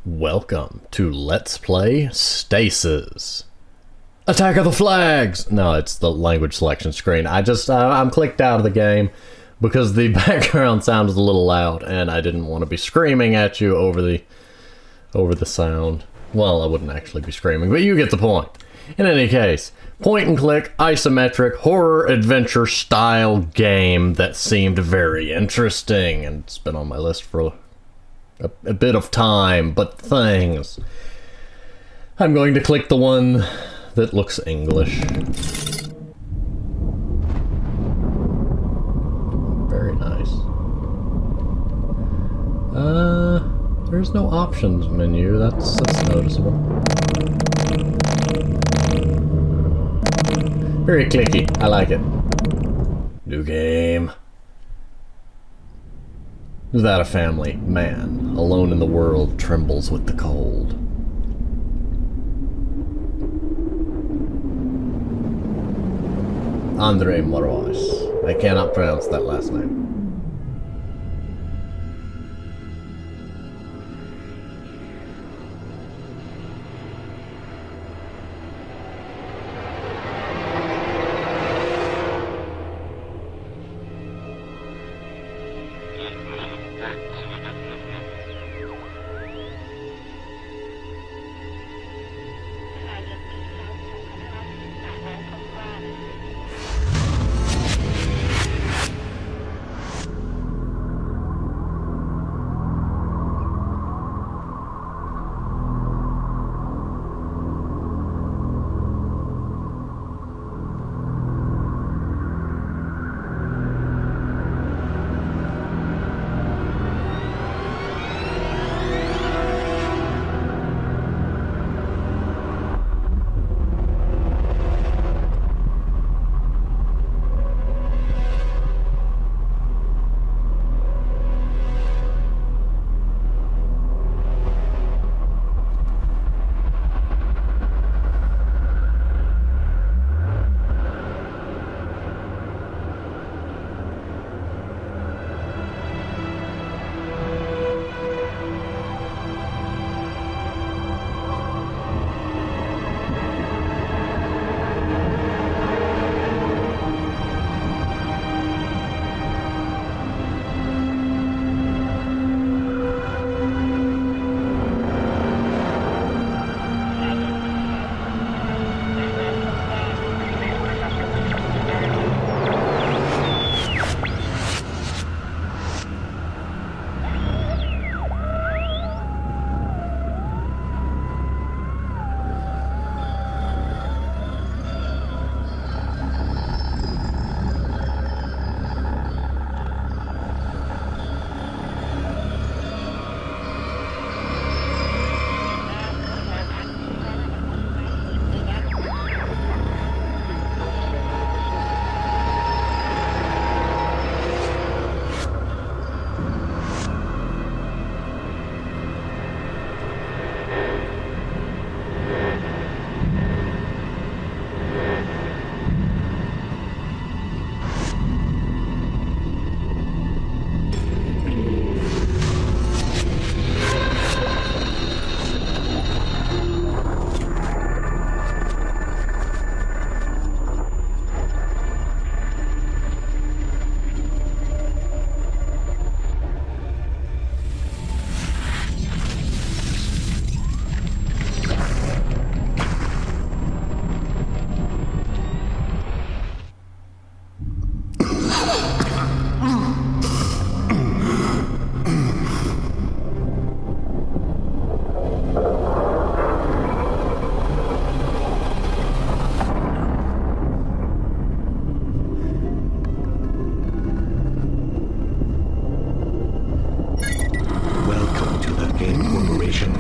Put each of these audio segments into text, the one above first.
Welcome to Let's Play Stasis. Attack of the Flags! No, it's the language selection screen. I'm clicked out of the game because the background sound is a little loud and I didn't want to be screaming at you over the sound. Well, I wouldn't actually be screaming, but you get the point. In any case, point and click, isometric, horror adventure style game that seemed very interesting and it's been on my list for a bit of time, but things. I'm going to click the one that looks English. Very nice. There's no options menu. That's noticeable. Very clicky. I like it. New game. Without a family, man, alone in the world, trembles with the cold. Andre Morois. I cannot pronounce that last name.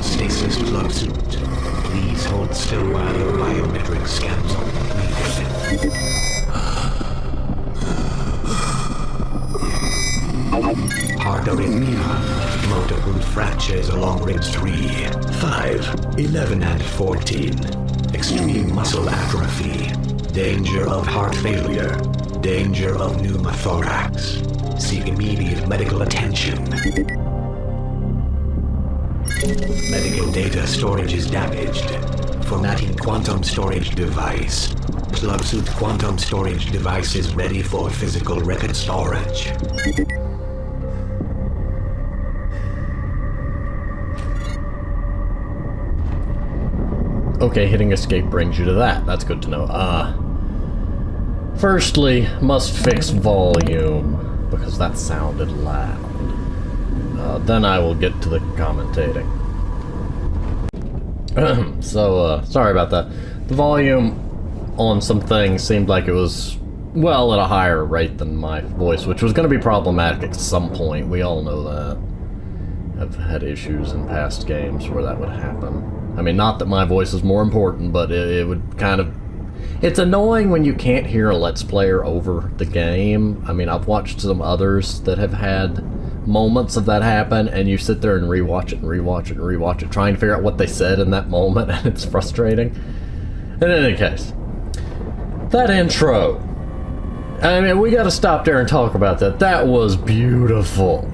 Stasis plug suit. Please hold still while your biometric scans are completed. Heart arrhythmia. Multiple fractures along ribs 3, 5, 11, and 14. Extreme muscle atrophy. Danger of heart failure. Danger of pneumothorax. Seek immediate medical attention. Medical data storage is damaged. Formatting quantum storage device. Plug suit quantum storage device is ready for physical record storage. Okay, hitting escape brings you to that. That's good to know. Firstly, must fix volume, because that sounded loud. Then I will get to the commentating. So, sorry about that. The volume on some things seemed like it was, well, at a higher rate than my voice, which was going to be problematic at some point. We all know that. I've had issues in past games where that would happen. I mean, not that my voice is more important, but it would kind of... It's annoying when you can't hear a Let's Player over the game. I mean, I've watched some others that have had moments of that happen, and you sit there and rewatch it and rewatch it and rewatch it, trying to figure out what they said in that moment, and it's frustrating. In any case, that intro. I mean, we gotta stop there and talk about that. That was beautiful.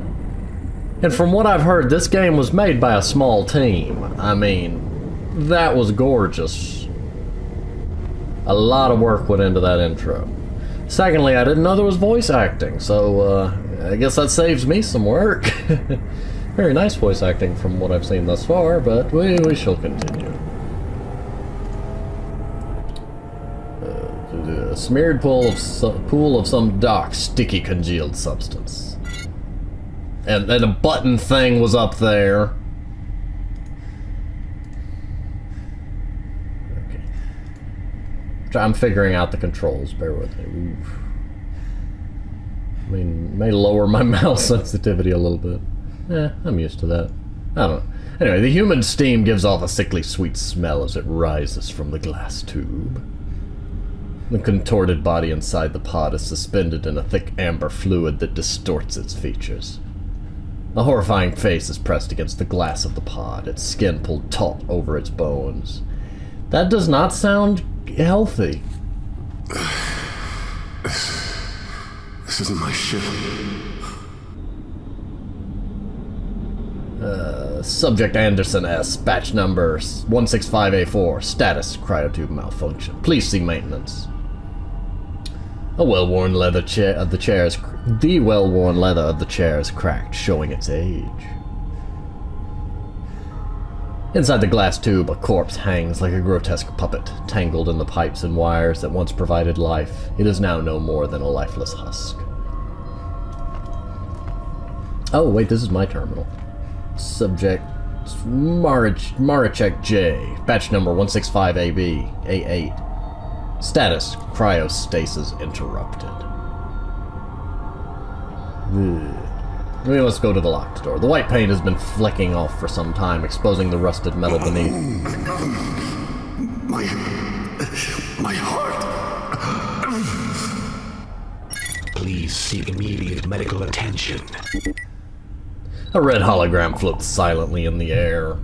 And from what I've heard, this game was made by a small team. I mean, that was gorgeous. A lot of work went into that intro. Secondly, I didn't know there was voice acting, so I guess that saves me some work. Very nice voice acting from what I've seen thus far, but we shall continue. A smeared pool of some dark, sticky, congealed substance. And then a button thing was up there. Okay. I'm figuring out the controls, bear with me. Oof. I mean, may lower my mouse sensitivity a little bit. I'm used to that. I don't know. Anyway, the human steam gives off a sickly sweet smell as it rises from the glass tube. The contorted body inside the pod is suspended in a thick amber fluid that distorts its features. A horrifying face is pressed against the glass of the pod, its skin pulled taut over its bones. That does not sound healthy. This isn't my ship. Subject Anderson S. Batch number 165A4. Status, cryotube malfunction. Please see maintenance. The well-worn leather of the chair is cracked, showing its age. Inside the glass tube, a corpse hangs like a grotesque puppet, tangled in the pipes and wires that once provided life. It is now no more than a lifeless husk. Oh, wait, this is my terminal. Subject Marachek J, batch number 165AB, A8. Status, cryostasis interrupted. Let's go to the locked door. The white paint has been flecking off for some time, exposing the rusted metal beneath. My heart. Please seek immediate medical attention. A red hologram floats silently in the air.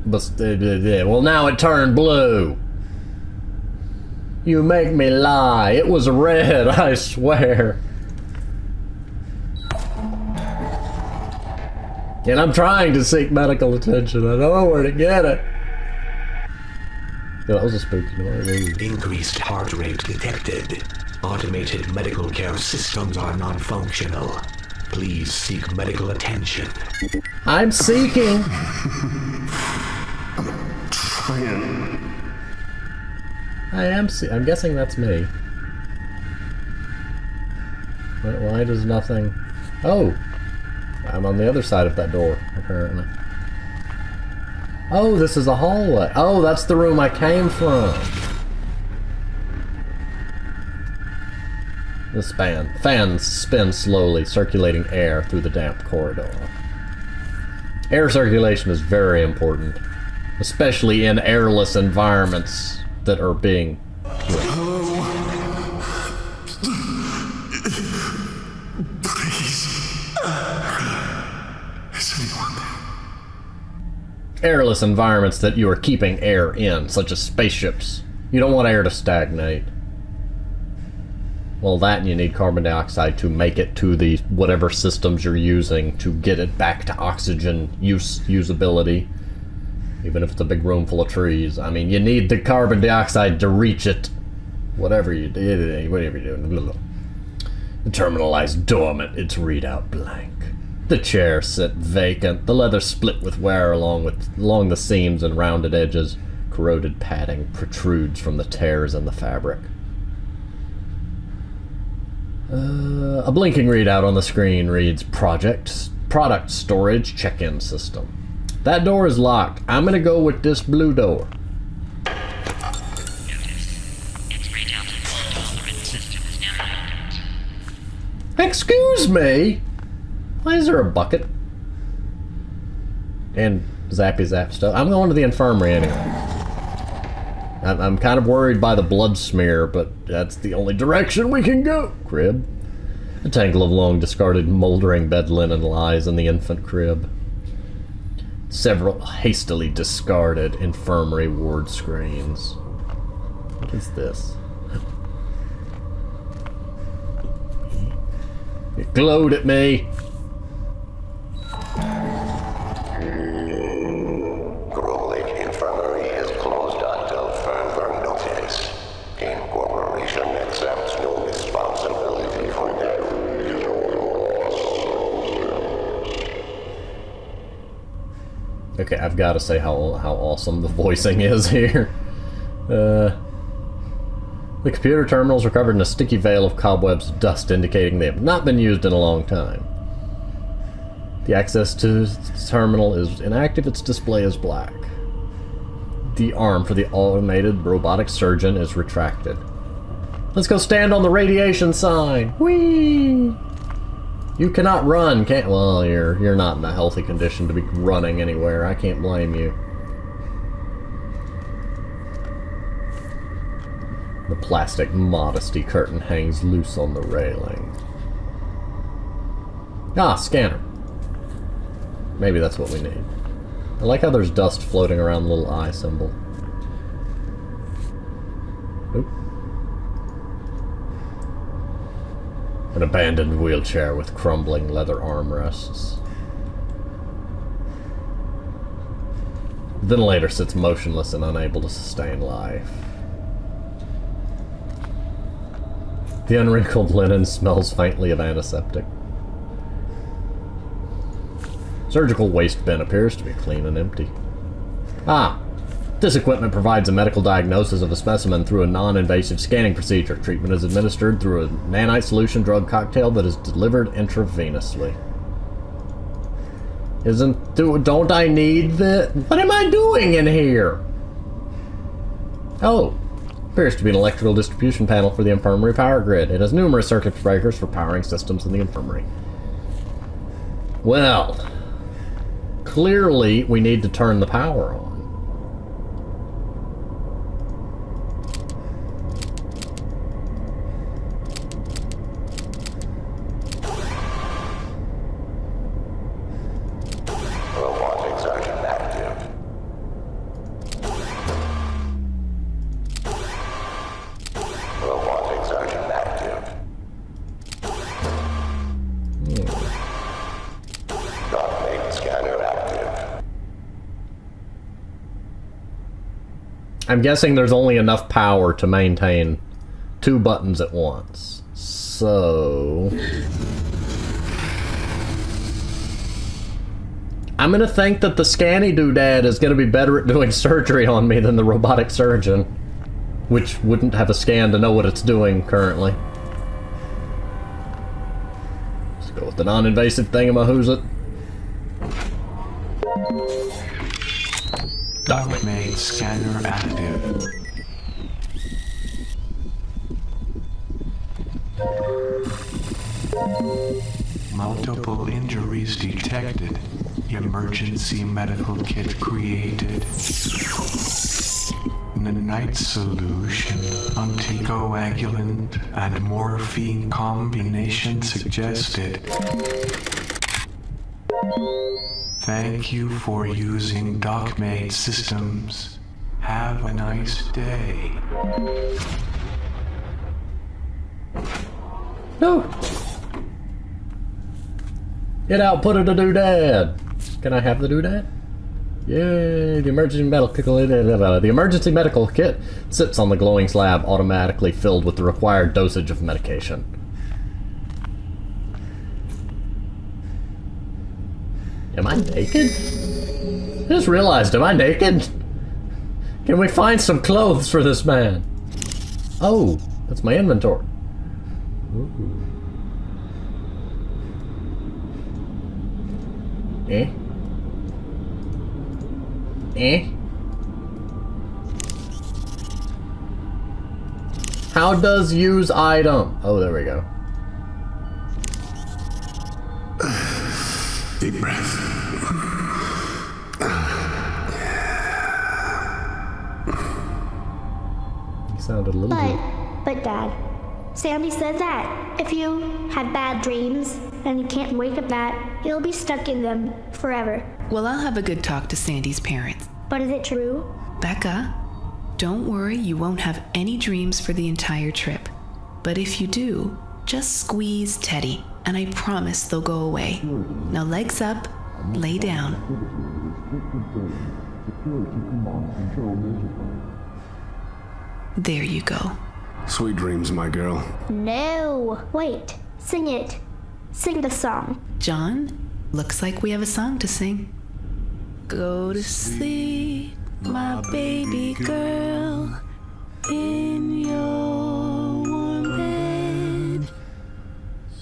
But, well, now it turned blue. You make me lie. It was red, I swear. And I'm trying to seek medical attention. I don't know where to get it. Yeah, that was a spooky noise. Increased heart rate detected. Automated medical care systems are non-functional. Please seek medical attention. I'm seeking. Trying. I'm guessing that's me. Why does nothing... Oh! I'm on the other side of that door, apparently. Oh, this is a hallway. Oh, that's the room I came from. The fans spin slowly, circulating air through the damp corridor. Air circulation is very important, especially in airless environments that are being... Hello? Please. Is anyone there? Airless environments that you are keeping air in, such as spaceships. You don't want air to stagnate. Well, that and you need carbon dioxide to make it to the whatever systems you're using to get it back to oxygen usability. Even if it's a big room full of trees. I mean, you need the carbon dioxide to reach it. Whatever you do, whatever you're doing. The terminal lies dormant, its readout blank. The chair sit vacant, the leather split with wear along the seams and rounded edges. Corroded padding protrudes from the tears in the fabric. A blinking readout on the screen reads product storage check-in system. That door is locked. I'm gonna go with this blue door. Excuse me? Why is there a bucket? And zappy zap stuff. I'm going to the infirmary anyway. I'm kind of worried by the blood smear, but that's the only direction we can go. Crib. A tangle of long discarded moldering bed linen lies in the infant crib. Several hastily discarded infirmary ward screens. What is this? It glowed at me. Infirmary is closed until further notice. Incorporation accepts no responsibility for that. Okay, I've got to say how awesome the voicing is here. The computer terminals are covered in a sticky veil of cobwebs of dust, indicating they have not been used in a long time. The access to the terminal is inactive, its display is black. The arm for the automated robotic surgeon is retracted. Let's go stand on the radiation sign! Whee! You cannot run, can't— well, you're not in a healthy condition to be running anywhere, I can't blame you. The plastic modesty curtain hangs loose on the railing. Ah, scanner. Maybe that's what we need. I like how there's dust floating around the little eye symbol. Oop. An abandoned wheelchair with crumbling leather armrests. The ventilator sits motionless and unable to sustain life. The unwrinkled linen smells faintly of antiseptic. Surgical waste bin appears to be clean and empty. Ah! This equipment provides a medical diagnosis of a specimen through a non-invasive scanning procedure. Treatment is administered through a nanite solution drug cocktail that is delivered intravenously. Don't I need the— what am I doing in here? Oh. Appears to be an electrical distribution panel for the infirmary power grid. It has numerous circuit breakers for powering systems in the infirmary. Well, clearly we need to turn the power on. Robotic surgeon active. Robotic surgeon active. Document scanner active. I'm guessing there's only enough power to maintain 2 buttons at once. So I'm gonna think that the scanny doodad is gonna be better at doing surgery on me than the robotic surgeon, which wouldn't have a scan to know what it's doing currently. Let's go with the non-invasive thingamahoosit. Document scanner active. Multiple injuries detected. Emergency medical kit created. Nanite solution, anticoagulant, and morphine combination suggested. Thank you for using DocMate systems. Have a nice day. No! Get out, put it a doodad! Can I have the doodad? Yay, the emergency medical kit sits on the glowing slab, automatically filled with the required dosage of medication. Am I naked? I just realized, am I naked? Can we find some clothes for this man? Oh, that's my inventory. Ooh. Eh? Eh? How does use item? Oh, there we go. Deep breath. You sounded a little bit. But Dad, Sandy said that if you have bad dreams and you can't wake up that, you'll be stuck in them forever. Well, I'll have a good talk to Sandy's parents. But is it true? Becca, don't worry, you won't have any dreams for the entire trip. But if you do, just squeeze Teddy, and I promise they'll go away. Now legs up, lay down. There you go. Sweet dreams, my girl. No. Wait. Sing it. Sing the song. John, looks like we have a song to sing. Go to sleep, my baby girl, in your warm bed.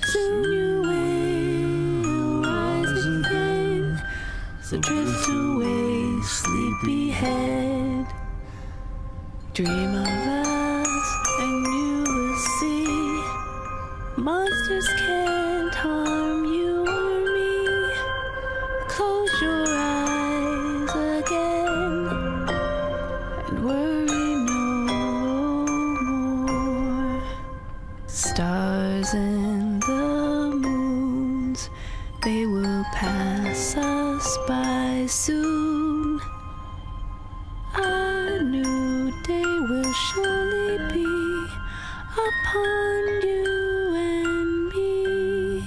Soon you will rise again, so drift away, sleepyhead. Dream of us, and you will see monsters can't harm you or me. Close your eyes again and worry no more. Stars and the moons, they will pass us by soon. A new day will surely be upon you and me.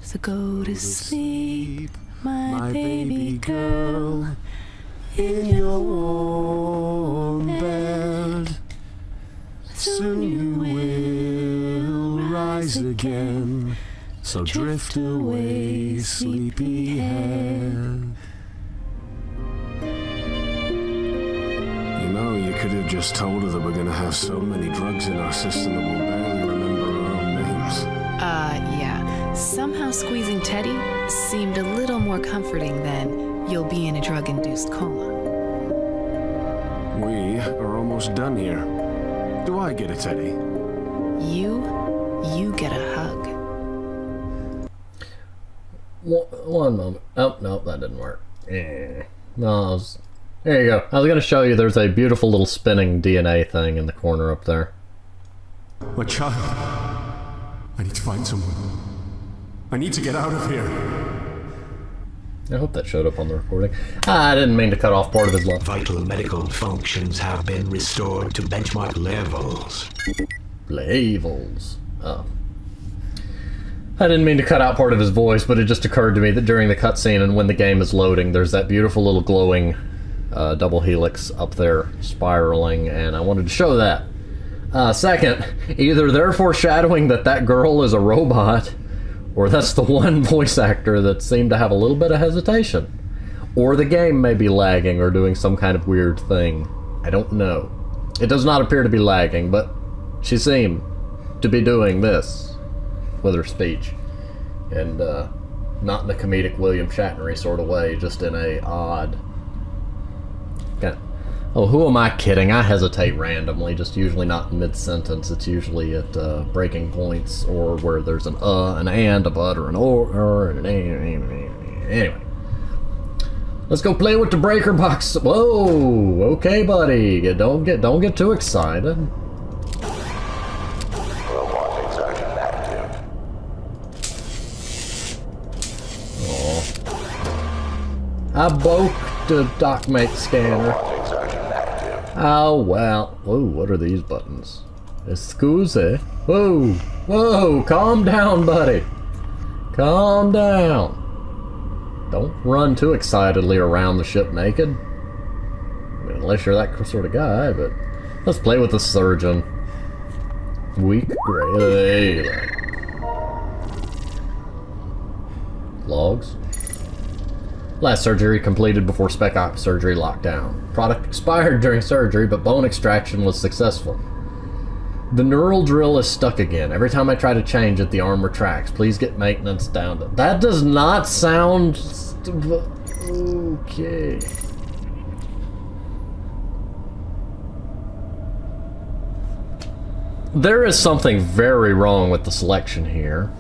So go to sleep, my baby girl, in your warm bed. Soon you will rise again, so drift away, sleepyhead. You know, you could have just told her that we're gonna have so many drugs in our system that we'll barely remember our own names. Yeah. Somehow squeezing Teddy seemed a little more comforting than you'll be in a drug-induced coma. We are almost done here. Do I get a Teddy? You get a hug. One moment. Oh, no, that didn't work. No, there you go. I was going to show you there's a beautiful little spinning DNA thing in the corner up there. My child. I need to find someone. I need to get out of here. I hope that showed up on the recording. I didn't mean to cut off part of his life. Vital medical functions have been restored to benchmark levels. Levels. Oh. I didn't mean to cut out part of his voice, but it just occurred to me that during the cutscene and when the game is loading, there's that beautiful little glowing double helix up there spiraling, and I wanted to show that. Second, either they're foreshadowing that that girl is a robot, or that's the one voice actor that seemed to have a little bit of hesitation. Or the game may be lagging or doing some kind of weird thing. I don't know. It does not appear to be lagging, but she seemed to be doing this with her speech. And not in a comedic William Shatnery sort of way, just in a odd... Oh, who am I kidding? I hesitate randomly, just usually not mid-sentence. It's usually at breaking points or where there's an and, a but, or an or, and an anyway. Let's go play with the breaker box. Whoa, okay, buddy. Don't get too excited. Robotics engine active. I broke the DocMate scanner. Robotics engine active. Oh, well. Whoa, what are these buttons? Excuse. Whoa. Whoa. Calm down, buddy. Calm down. Don't run too excitedly around the ship naked. I mean, unless you're that sort of guy, but let's play with the surgeon. Weak gray. Logs. Last surgery completed before spec op surgery lockdown. Product expired during surgery, but bone extraction was successful. The neural drill is stuck again. Every time I try to change it, the arm retracts. Please get maintenance down to... That does not sound... Okay. There is something very wrong with the selection here.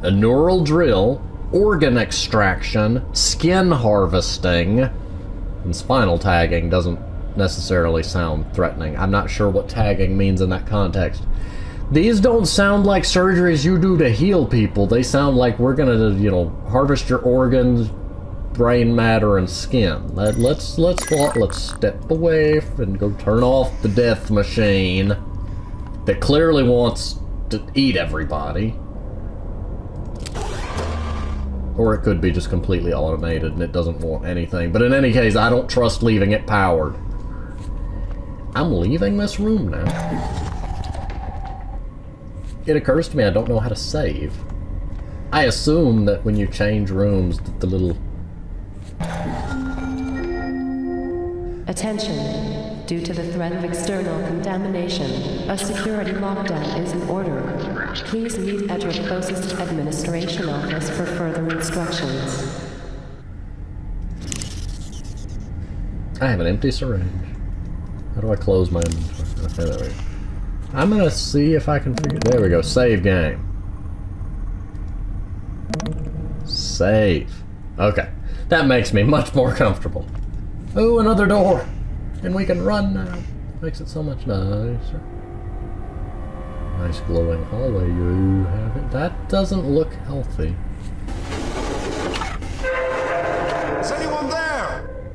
A neural drill, organ extraction, skin harvesting, and spinal tagging doesn't necessarily sound threatening. I'm not sure what tagging means in that context. These don't sound like surgeries you do to heal people. They sound like we're gonna, you know, harvest your organs, brain matter, and skin. Let's step away and go turn off the death machine that clearly wants to eat everybody. Or it could be just completely automated and it doesn't want anything. But in any case, I don't trust leaving it powered. I'm leaving this room now. It occurs to me I don't know how to save. I assume that when you change rooms, the little... Attention. Due to the threat of external contamination, a security lockdown is in order. Please meet at your closest administration office for further instructions. I have an empty syringe. How do I close my inventory? Okay, there we go. I'm gonna see if I can figure... There we go. Save game. Save. Okay. That makes me much more comfortable. Oh, another door. And we can run now. Makes it so much nicer. Nice glowing hallway you have it. That doesn't look healthy. Is anyone there?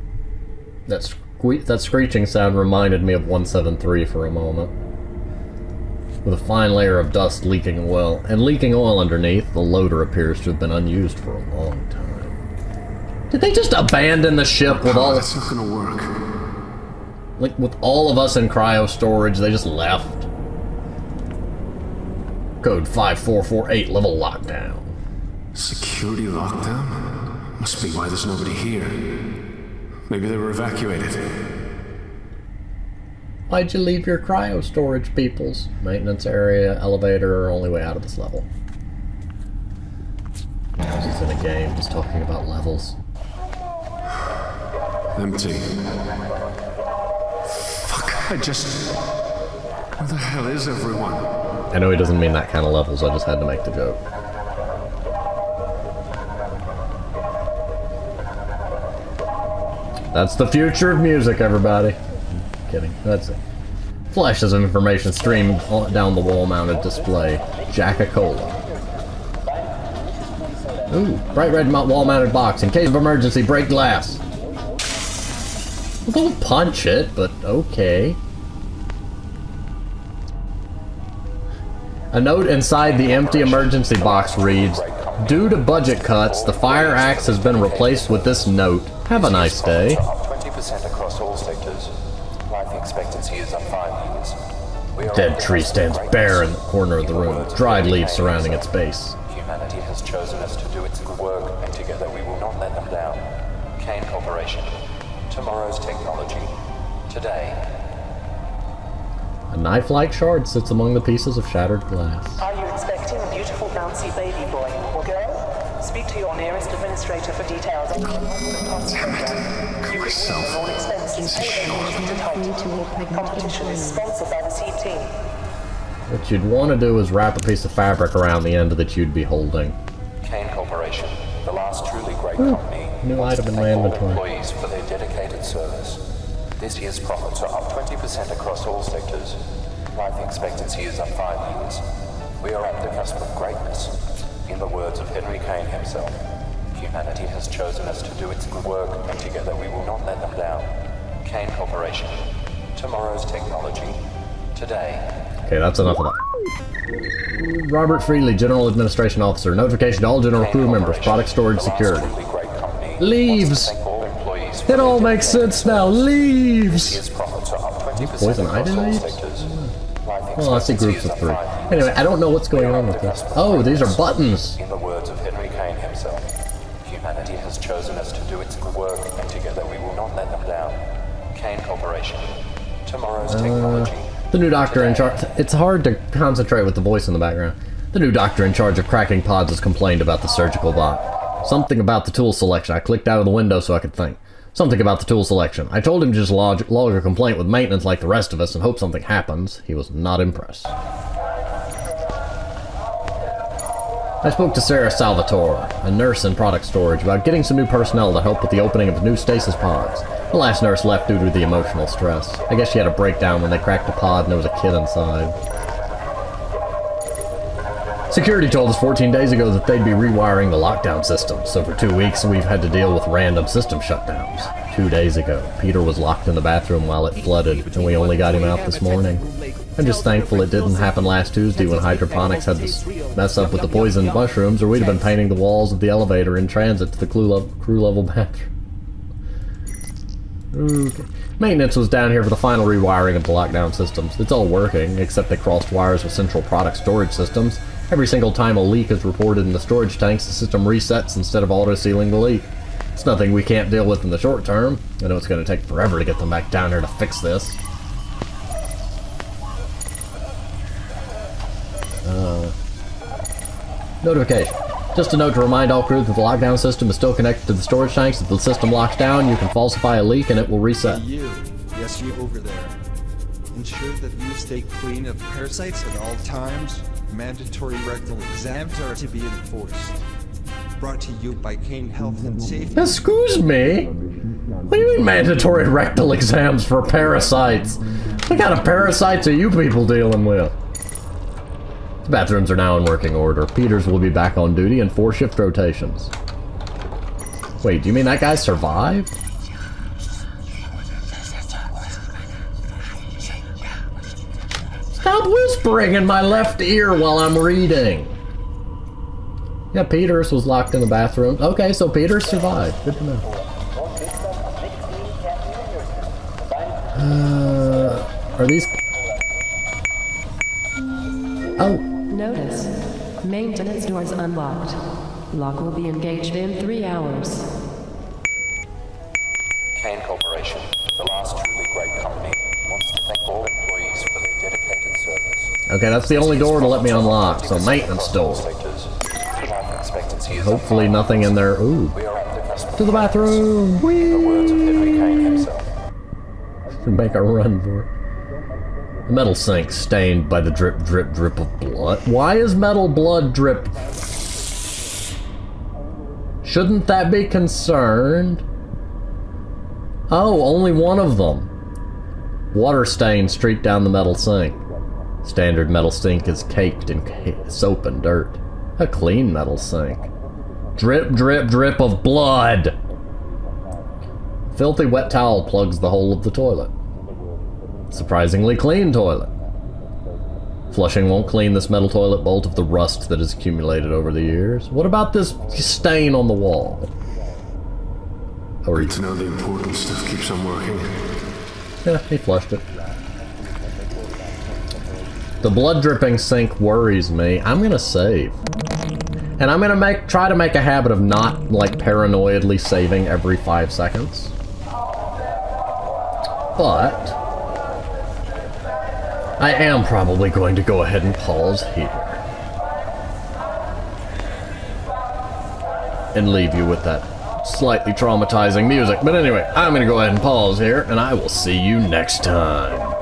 That screeching sound reminded me of 173 for a moment. With a fine layer of dust leaking oil underneath, the loader appears to have been unused for a long time. Did they just abandon the ship with all... That's not gonna work. Like, with all of us in cryo storage, they just left. Code 5448, level lockdown. Security lockdown? Must be why there's nobody here. Maybe they were evacuated. Why'd you leave your cryo storage, peoples? Maintenance area, elevator, only way out of this level. This is in a game, just talking about levels. Empty. Where the hell is everyone? I know he doesn't mean that kind of levels, I just had to make the joke. That's the future of music, everybody. I'm kidding, that's it. Flashes of information streamed down the wall-mounted display. Jack-a-Cola. Ooh, bright red wall-mounted box. In case of emergency, break glass. Well, don't punch it, but okay. A note inside the empty emergency box reads, "Due to budget cuts, the fire axe has been replaced with this note. Have a nice day." 20% across all sectors. Life expectancy is up 5 years. Dead tree stands bare in the corner of the room, dried leaves surrounding its base. Humanity has chosen us to do its good work, and together we will not let them down. Kane Corporation. Tomorrow's technology. Today. A knife-like shard sits among the pieces of shattered glass. Are you expecting a beautiful bouncy baby boy or girl? Speak to your nearest administrator for details on the cost program. You receive all expenses paid and competition is sponsored by the seed team. What you'd want to do is wrap a piece of fabric around the end that you'd be holding. Kane Corporation, the last truly great company. New item in my inventory. Employees for their dedicated service. This year's profits are up 20% across all sectors. Life expectancy is up 5 years. We are at the cusp of greatness. In the words of Henry Kane himself, humanity has chosen us to do its good work, and together we will not let them down. Kane Corporation. Tomorrow's technology. Today. Okay, that's enough of that. Robert Freely, General Administration Officer. Notification to all general crew members. Product storage security. Leaves! It all makes sense now. Leaves! Poison ivy leaves? Well, I see groups of 3. Anyway, I don't know what's going on with this. Oh, these are buttons! In the words of Henry Kane himself, humanity has chosen us to do its work, and together we will not let them down. Kane Corporation. Tomorrow's technology. The new doctor in charge. It's hard to concentrate with the voice in the background. The new doctor in charge of cracking pods has complained about the surgical bot. Something about the tool selection. I clicked out of the window so I could think. Something about the tool selection. I told him to just log a complaint with maintenance like the rest of us and hope something happens. He was not impressed. I spoke to Sarah Salvatore, a nurse in product storage, about getting some new personnel to help with the opening of new stasis pods. The last nurse left due to the emotional stress. I guess she had a breakdown when they cracked a pod and there was a kid inside. Security told us 14 days ago that they'd be rewiring the lockdown system, so for 2 weeks we've had to deal with random system shutdowns. 2 days ago, Peter was locked in the bathroom while it flooded, and we only got him out this morning. I'm just thankful it didn't happen last Tuesday when hydroponics had to mess up with the poisoned mushrooms, or we'd have been painting the walls of the elevator in transit to the crew level bathroom. Okay. Maintenance was down here for the final rewiring of the lockdown systems. It's all working, except they crossed wires with central product storage systems. Every single time a leak is reported in the storage tanks, the system resets instead of auto-sealing the leak. It's nothing we can't deal with in the short term. I know it's going to take forever to get them back down here to fix this. Notification. Just a note to remind all crew that the lockdown system is still connected to the storage tanks. If the system locks down, you can falsify a leak and it will reset. Hey you. Yes, you over there. Ensure that you stay clean of parasites at all times. Mandatory rectal exams are to be enforced. Brought to you by Kane Health and Safety. Excuse me? What do you mean mandatory rectal exams for parasites? What kind of parasites are you people dealing with? The bathrooms are now in working order. Peters will be back on duty in 4 shift rotations. Wait, do you mean that guy survived? Stop whispering in my left ear while I'm reading. Yeah, Peters was locked in the bathroom. Okay, so Peters survived. Good to know. Are these... Oh. Notice. Maintenance doors unlocked. Lock will be engaged in 3 hours. Kane Corporation, the last truly great company, wants to thank all employees for their dedicated service. Okay, that's the only door to let me unlock, so maintenance door. Hopefully nothing in there. Ooh. To the bathroom! Whee! The words of Henry Kane himself. Make a run for it. The metal sink stained by the drip, drip, drip of blood. Why is metal blood drip? Shouldn't that be concerned? Oh, only one of them. Water stain streaked down the metal sink. Standard metal sink is caked in soap and dirt. A clean metal sink. Drip, drip, drip of blood. Filthy wet towel plugs the hole of the toilet. Surprisingly clean toilet. Flushing won't clean this metal toilet bolt of the rust that has accumulated over the years. What about this stain on the wall? Or Good to know the important stuff keeps on working. Yeah, he flushed it. The blood dripping sink worries me. I'm gonna save. And I'm gonna try to make a habit of not, like, paranoidly saving every 5 seconds. But I am probably going to go ahead and pause here. And leave you with that slightly traumatizing music. But anyway, I'm gonna go ahead and pause here, and I will see you next time.